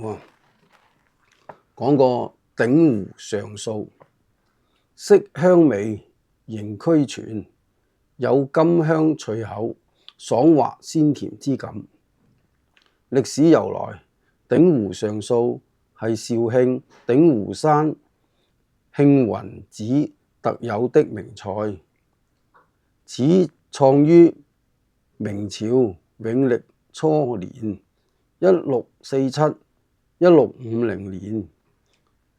喎。講個鼎湖上素，色香味仍俱全，有甘香脆口、爽滑鮮甜之感。歷史由來，鼎湖上素係肇慶鼎湖山慶雲寺特有的名菜。此創於明朝永曆初年1647-1650年。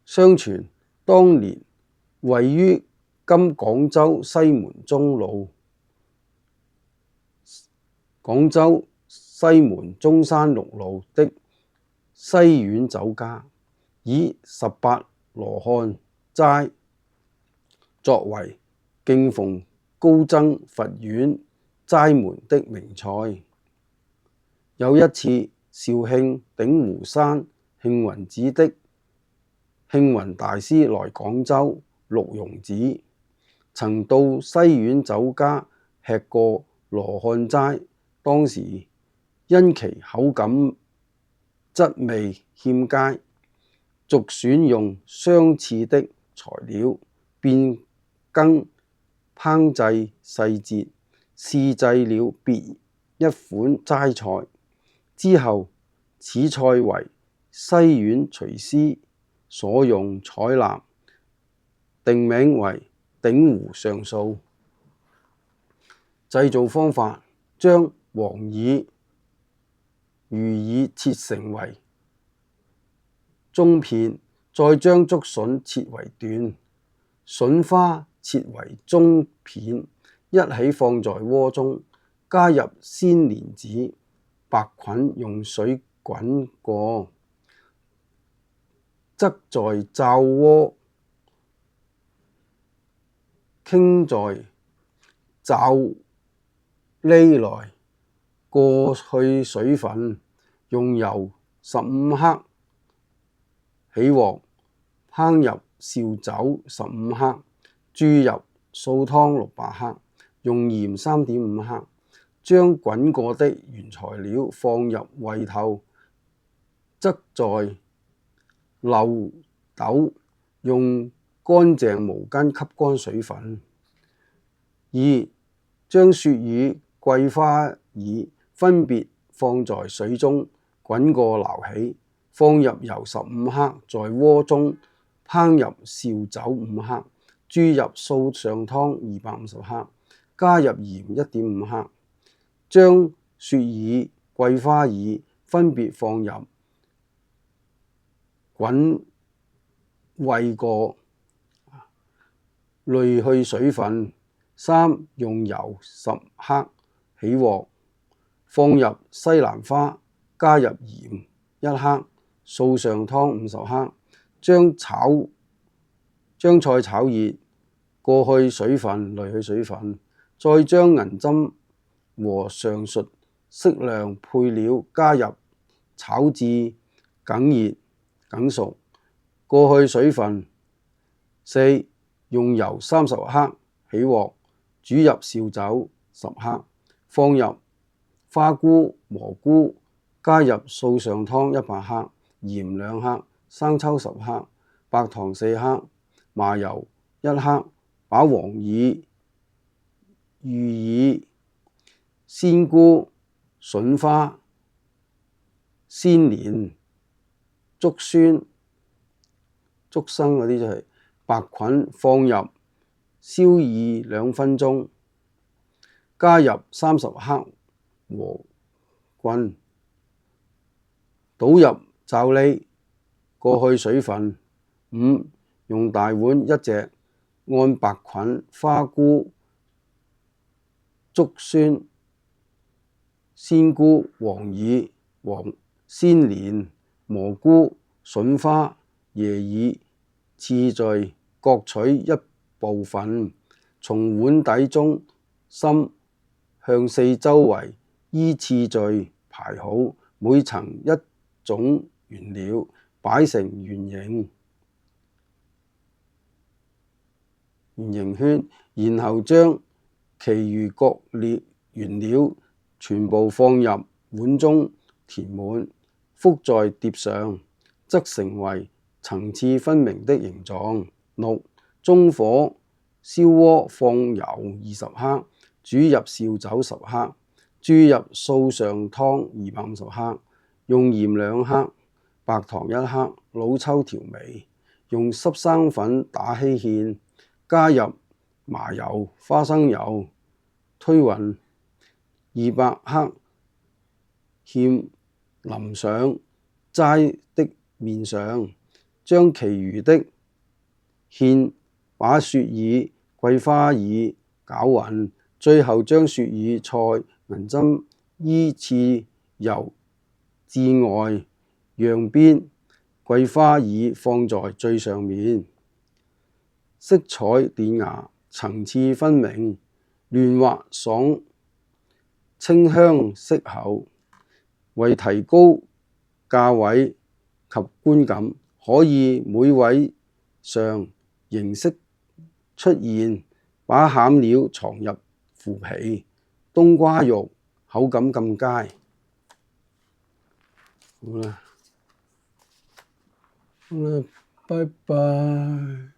相傳當年位於今廣州西門中路、廣州西門中山六路的西苑酒家，以18羅漢齋作為敬奉高僧佛院齋門的名菜。有一次，肇慶鼎湖山慶雲寺的慶雲大師來廣州鹿茸寺，曾到西苑酒家吃過羅漢齋，當時因其口感質味欠佳，遂選用相似的材料，變更烹製細節，試製了別一款齋菜。之後此菜為西苑廚師所用採納，定名為鼎湖上素。製造方法：將黃耳、魚耳切成為中片，再將竹筍切為段，筍花切為中片，一起放在鍋中，加入鮮蓮子、白菌，用水滾過，則在罩鍋傾在罩礫內，過去水分，用油15克起鑊，烹入紹酒15克，注入素湯600克，用鹽3.5克，將滾過的原材料放入煨透，則在漏斗用乾淨毛巾吸乾水分。2. 將鱈魚、桂花耳分別放在水中滾過撈起，放入油15克，在鍋中烹入紹酒5克，注入素上湯250克，加入鹽1.5克，將鱈耳、桂花耳分別放入滾煨過，濾去水分。3. 用油10克起鑊，放入西蘭花，加入鹽1克，素上湯50克，將菜炒熱，過去水分，濾去水分，再將銀針和上述適量配料加入，炒至梗熱梗熟，過去水分。4. 用油30克起鑊，煮入紹酒10克，放入花菇、蘑菇，加入素上湯100克，鹽2克，生抽10克，白糖4克，麻油1克，把黃耳、魚耳、鮮菇、筍花、鮮蓮、竹蓀嗰啲就係白菌放入燒2分鐘，加入30克和棍，倒入罩礫，過去水分。5. 用大碗一隻，按白菌、花菇、竹蓀、鮮菇、黃耳、鮮蓮、蘑菇、筍花、椰耳次序各取一部分，從碗底中心向四周圍依次序排好，每層一種原料，擺成圓形圈，然後將其餘各原料全部放入碗中填滿，覆在碟上，則成為層次分明的形狀。6. 中火燒鍋，放油20克，煮入紹酒10克，注入素上湯250克，用鹽2克，白糖1克，老抽調味，用濕生粉打稀芡，加入麻油、花生油，推勻200克芡淋上齋的面上，將其餘的芡把雪耳、桂花耳攪勻，最後將雪耳菜、銀針依次由至外，讓邊，桂花耳放在最上面。色彩典雅，層次分明，嫩滑爽，清香適口。為提高價位及觀感，可以每位上形式出現，把餡料藏入腐皮，冬瓜肉口感更佳。好啦，拜拜。